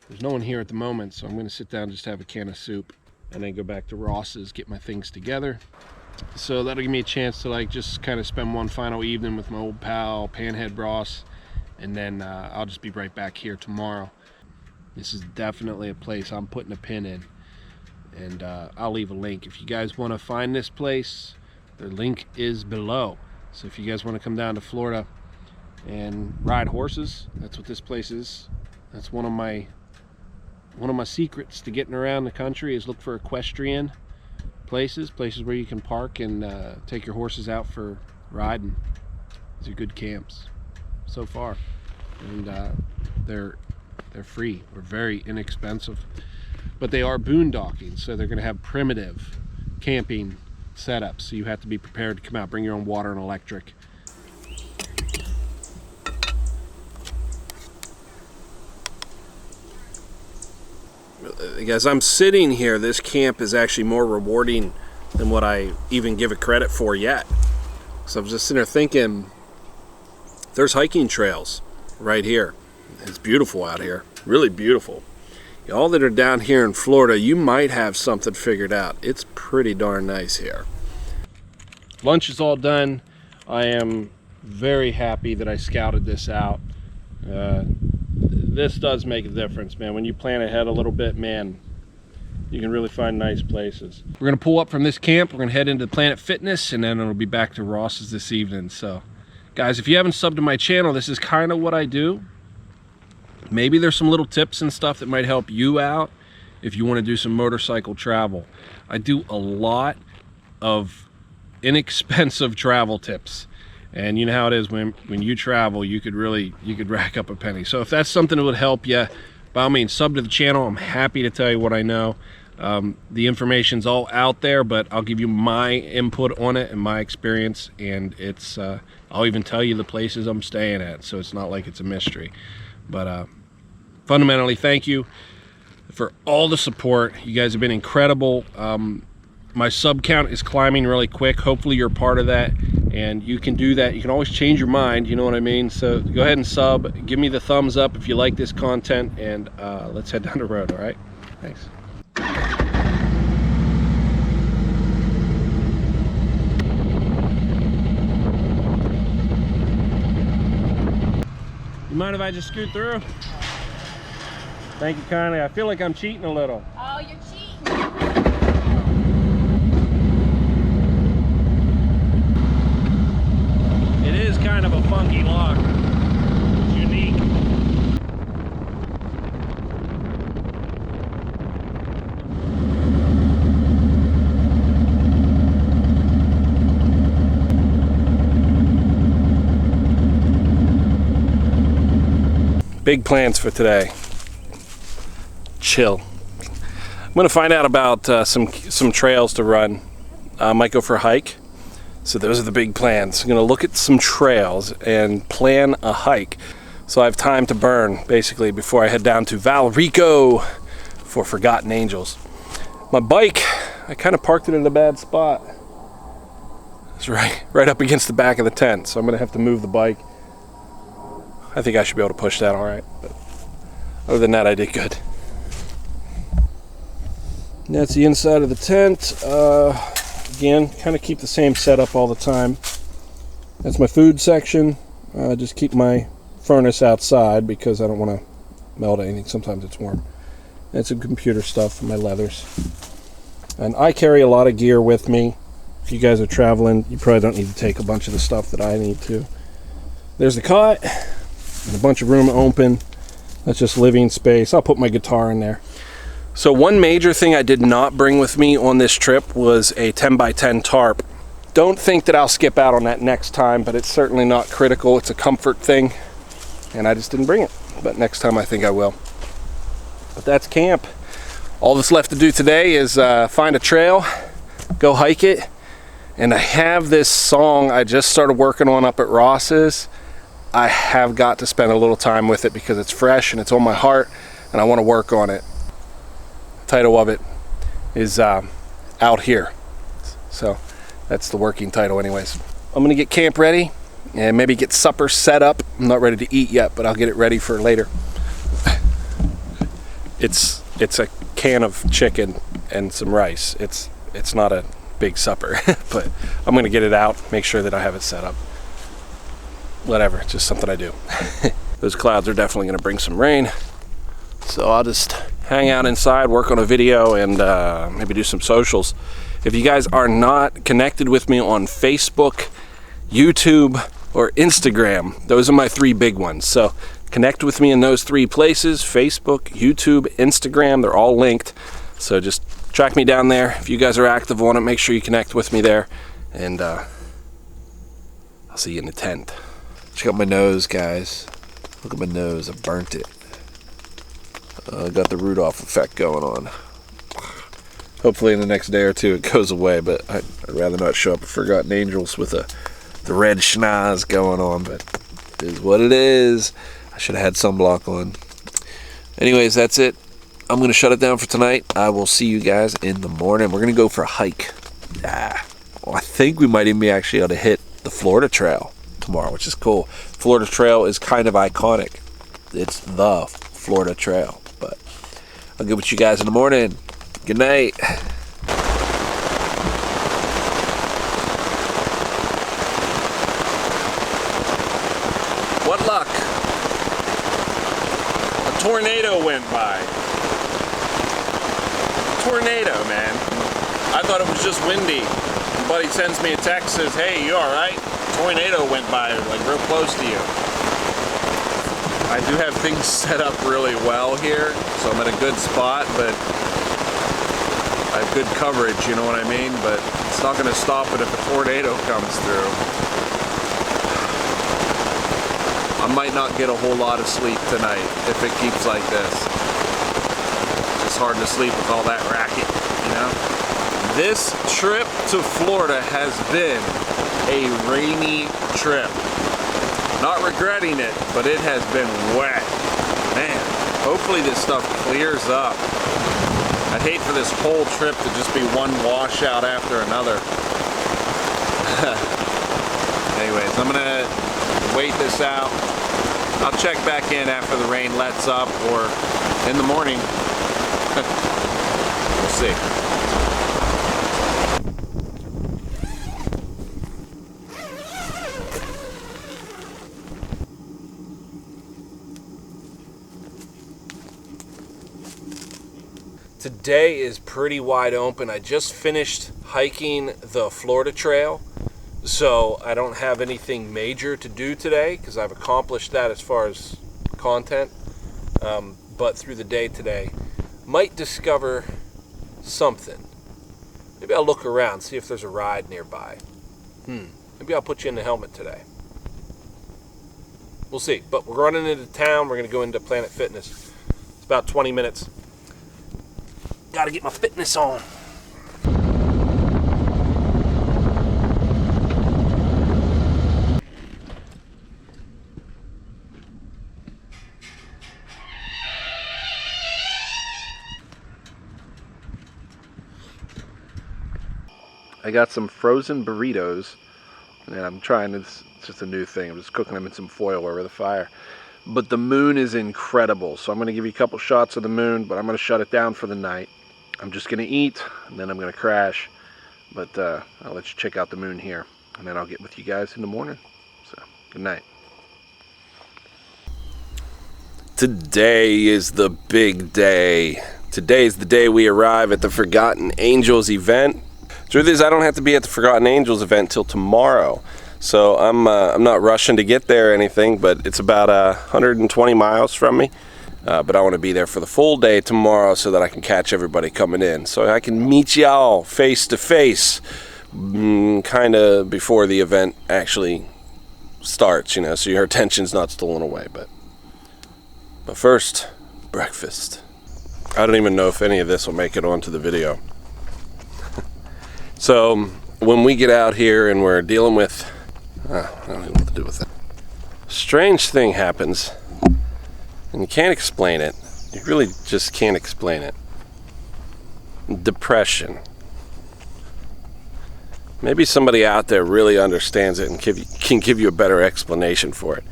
There's no one here at the moment, so I'm going to sit down and just have a can of soup and then go back to Ross's, get my things together. So that'll give me a chance to like just kind of spend one final evening with my old pal Panhead Ross, and then I'll just be right back here tomorrow. This is definitely a place I'm putting a pin in, and I'll leave a link if you guys want to find this place. The link is below. So if you guys want to come down to Florida and ride horses, that's what this place is. That's one of my secrets to getting around the country, is look for equestrian places where you can park and take your horses out for riding. These are good camps so far, and they're free or very inexpensive, but they are boondocking, so they're going to have primitive camping setups, so you have to be prepared to come out, bring your own water and electric. As I'm sitting here, this camp is actually more rewarding than what I even give it credit for yet. So I'm just sitting there thinking, there's hiking trails right here. It's beautiful out here, really beautiful. Y'all that are down here in Florida, you might have something figured out. It's pretty darn nice here. Lunch is all done. I am very happy that I scouted this out. This does make a difference, man. When you plan ahead a little bit, man, you can really find nice places. We're gonna pull up from this camp, we're gonna head into Planet Fitness, and then it'll be back to Ross's this evening. So guys, if you haven't subbed to my channel, this is kind of what I do. Maybe there's some little tips and stuff that might help you out if you want to do some motorcycle travel. I do a lot of inexpensive travel tips. And you know how it is when you travel, you could rack up a penny. So if that's something that would help you, by all means, sub to the channel. I'm happy to tell you what I know. The information's all out there, but I'll give you my input on it and my experience, and it's I'll even tell you the places I'm staying at, so it's not like it's a mystery. But fundamentally, thank you for all the support. You guys have been incredible. My sub count is climbing really quick. Hopefully you're part of that, and you can do that. You can always change your mind, you know what I mean? So go ahead and sub, give me the thumbs up if you like this content, and let's head down the road, all right? Thanks. You mind if I just scoot through? Thank you kindly. I feel like I'm cheating a little. Oh, you're cheating. It is kind of a funky lock. It's unique. Big plans for today. Chill. I'm gonna find out about some trails to run. I might go for a hike. So those are the big plans. I'm gonna look at some trails and plan a hike, so I have time to burn basically before I head down to Valrico for Forgotten Angels. My bike, I kind of parked it in a bad spot. It's right up against the back of the tent, so I'm gonna have to move the bike. I think I should be able to push that all right, but other than that, I did good. That's the inside of the tent. Again, kind of keep the same setup all the time. That's my food section. Just keep my furnace outside because I don't want to melt anything. Sometimes it's warm. That's some computer stuff, my leathers. And I carry a lot of gear with me. If you guys are traveling, you probably don't need to take a bunch of the stuff that I need to. There's the cot. And a bunch of room open. That's just living space. I'll put my guitar in there. So one major thing I did not bring with me on this trip was a 10x10 tarp. Don't think that I'll skip out on that next time, but it's certainly not critical. It's a comfort thing, and I just didn't bring it. But next time I think I will. But that's camp. All that's left to do today is find a trail, go hike it, and I have this song I just started working on up at Ross's. I have got to spend a little time with it because it's fresh and it's on my heart, and I want to work on it. Title of it is Out Here, so that's the working title anyways. I'm gonna get camp ready and maybe get supper set up. I'm not ready to eat yet, but I'll get it ready for later. it's a can of chicken and some rice. It's not a big supper, but I'm gonna get it out, make sure that I have it set up. Whatever, it's just something I do. Those clouds are definitely gonna bring some rain, so I'll just hang out inside, work on a video, and maybe do some socials. If you guys are not connected with me on Facebook, YouTube, or Instagram, those are my 3 big ones. So connect with me in those 3 places: Facebook, YouTube, Instagram. They're all linked. So just track me down there. If you guys are active on it, make sure you connect with me there. And I'll see you in the tent. Check out my nose, guys. Look at my nose. I burnt it. I got the Rudolph effect going on. Hopefully in the next day or 2 it goes away, but I'd rather not show up at Forgotten Angels with the red schnoz going on, but it is what it is. I should have had sunblock on. Anyways, that's it. I'm going to shut it down for tonight. I will see you guys in the morning. We're going to go for a hike. Well, I think we might even be actually able to hit the Florida Trail tomorrow, which is cool. Florida Trail is kind of iconic. It's the Florida Trail, but I'll get with you guys in the morning. Good night. What luck? A tornado went by. Tornado, man. I thought it was just windy. My buddy sends me a text, says, "Hey, you alright? Tornado went by, like real close to you." I do have things set up really well here, so I'm at a good spot, but I have good coverage, you know what I mean? But it's not going to stop it if a tornado comes through. I might not get a whole lot of sleep tonight if it keeps like this. It's just hard to sleep with all that racket, you know? This trip to Florida has been a rainy trip. Not regretting it, but it has been wet. Man, hopefully this stuff clears up. I'd hate for this whole trip to just be one washout after another. Anyways, I'm gonna wait this out. I'll check back in after the rain lets up or in the morning. We'll see. Today is pretty wide open. I just finished hiking the Florida Trail, so I don't have anything major to do today because I've accomplished that as far as content. But through the day today, might discover something. Maybe I'll look around, see if there's a ride nearby. Maybe I'll put you in the helmet today. We'll see. But we're running into town. We're going to go into Planet Fitness. It's about 20 minutes. Gotta get my fitness on. I got some frozen burritos, and I'm trying, it's just a new thing. I'm just cooking them in some foil over the fire. But the moon is incredible, so I'm going to give you a couple shots of the moon, but I'm going to shut it down for the night. I'm just going to eat, and then I'm going to crash. But I'll let you check out the moon here, and then I'll get with you guys in the morning. So, good night. Today is the big day. Today is the day we arrive at the Forgotten Angels event. Truth is, I don't have to be at the Forgotten Angels event till tomorrow. So I'm not rushing to get there or anything, but it's about 120 miles from me. But I want to be there for the full day tomorrow so that I can catch everybody coming in. So I can meet y'all face to face kind of before the event actually starts, you know, so your attention's not stolen away. But first, breakfast. I don't even know if any of this will make it onto the video. So when we get out here and we're dealing with, I don't know what to do with that. Strange thing happens. And you can't explain it. You really just can't explain it. Depression. Maybe somebody out there really understands it and can give you a better explanation for it.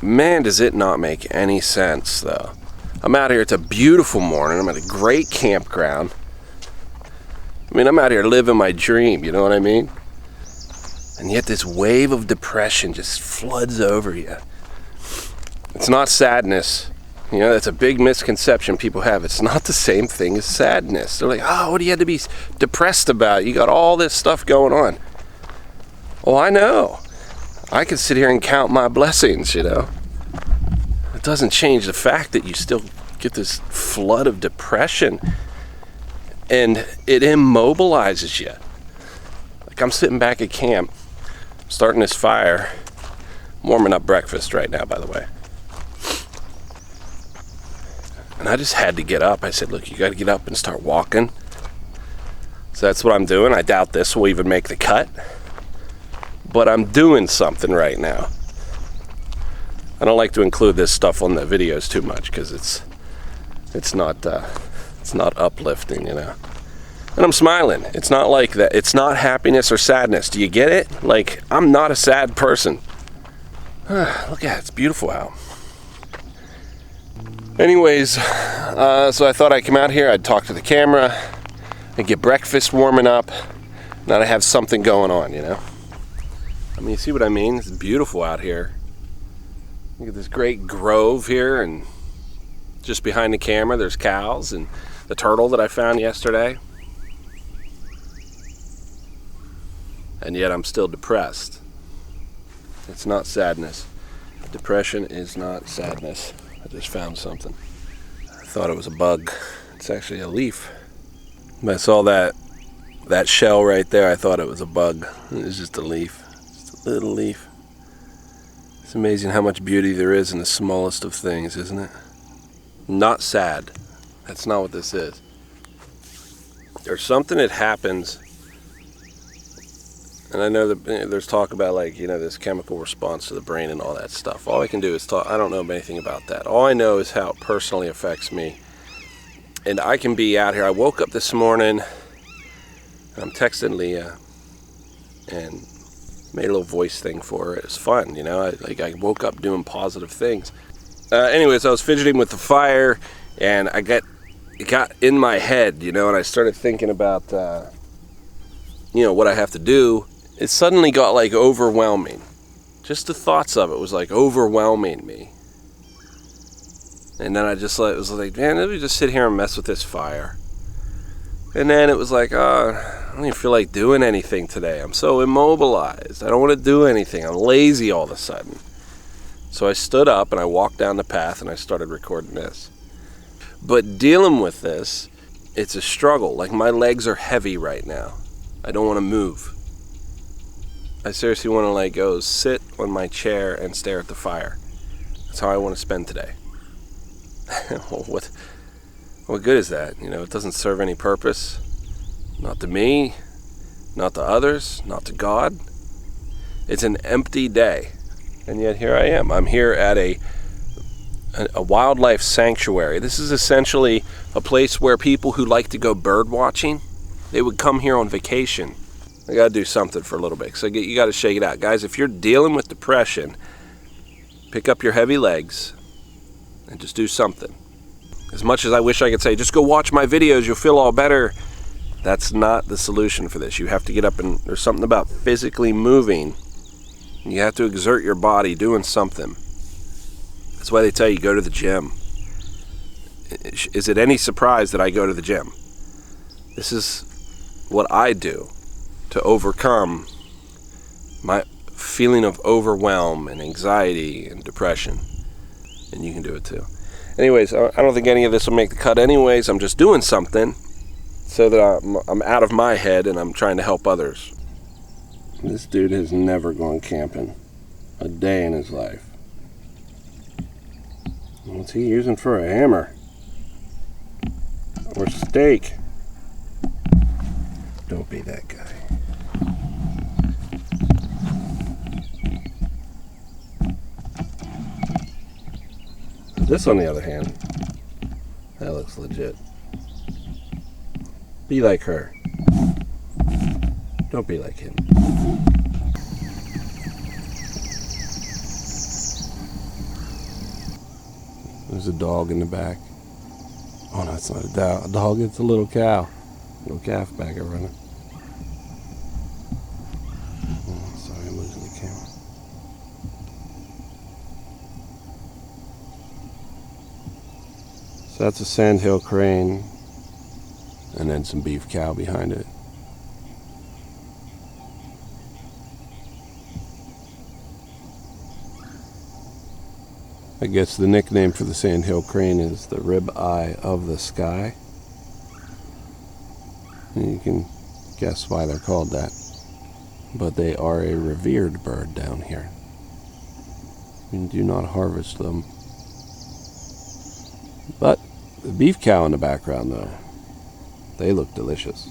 Man, does it not make any sense, though. I'm out here. It's a beautiful morning. I'm at a great campground. I mean, I'm out here living my dream, you know what I mean? And yet this wave of depression just floods over you. It's not sadness. You know, that's a big misconception people have. It's not the same thing as sadness. They're like, oh, what do you have to be depressed about? You got all this stuff going on. Oh, I know. I can sit here and count my blessings, you know. It doesn't change the fact that you still get this flood of depression. And it immobilizes you. Like, I'm sitting back at camp, starting this fire, warming up breakfast right now, by the way. And I just had to get up. I said, look, you got to get up and start walking. So that's what I'm doing. I doubt this will even make the cut. But I'm doing something right now. I don't like to include this stuff on the videos too much because it's not uplifting, you know. And I'm smiling. It's not like that. It's not happiness or sadness. Do you get it? Like, I'm not a sad person. Look at it. It's beautiful out. Anyways, so I thought I'd come out here, I'd talk to the camera, I'd get breakfast warming up, now I have something going on, you know? I mean, you see what I mean? It's beautiful out here. Look at this great grove here, and just behind the camera there's cows and the turtle that I found yesterday. And yet I'm still depressed. It's not sadness. Depression is not sadness. I just found something. I thought it was a bug. It's actually a leaf. When I saw that shell right there, I thought it was a bug. It was just a leaf. Just a little leaf. It's amazing how much beauty there is in the smallest of things, isn't it? Not sad. That's not what this is. There's something that happens, and I know that there's talk about, like, you know, this chemical response to the brain and all that stuff. All I can do is talk. I don't know anything about that. All I know is how it personally affects me. And I can be out here. I woke up this morning, and I'm texting Leah, and made a little voice thing for her. It was fun, you know. I woke up doing positive things. Anyways, I was fidgeting with the fire, and it got in my head, you know, and I started thinking about, you know, what I have to do. It suddenly got, like, overwhelming. Just the thoughts of it was, like, overwhelming me. And then I just was like, man, let me just sit here and mess with this fire. And then it was like, I don't even feel like doing anything today. I'm so immobilized. I don't want to do anything. I'm lazy all of a sudden. So I stood up and I walked down the path and I started recording this. But dealing with this, it's a struggle. Like, my legs are heavy right now. I don't want to move. I seriously want to, like, go sit on my chair and stare at the fire. That's how I want to spend today. What good is that? You know, it doesn't serve any purpose. Not to me, not to others, not to God. It's an empty day. And yet here I am. I'm here at a wildlife sanctuary. This is essentially a place where people who like to go bird watching, they would come here on vacation. I gotta do something for a little bit. So you gotta shake it out. Guys, if you're dealing with depression, pick up your heavy legs and just do something. As much as I wish I could say, just go watch my videos, you'll feel all better. That's not the solution for this. You have to get up, and there's something about physically moving. You have to exert your body doing something. That's why they tell you go to the gym. Is it any surprise that I go to the gym? This is what I do to overcome my feeling of overwhelm and anxiety and depression. And you can do it too. Anyways, I don't think any of this will make the cut anyways. I'm just doing something so that I'm out of my head and I'm trying to help others. This dude has never gone camping a day in his life. What's he using for a hammer? Or stake? Don't be that guy. This, on the other hand, that looks legit. Be like her. Don't be like him. There's a dog in the back. Oh, no, it's not a dog. It's a little cow. Little calf back there running. Oh, sorry, I'm losing the camera. So that's a sandhill crane, and then some beef cow behind it. I guess the nickname for the sandhill crane is the rib eye of the sky. And you can guess why they're called that. But they are a revered bird down here. We do not harvest them. But the beef cow in the background, though, they look delicious.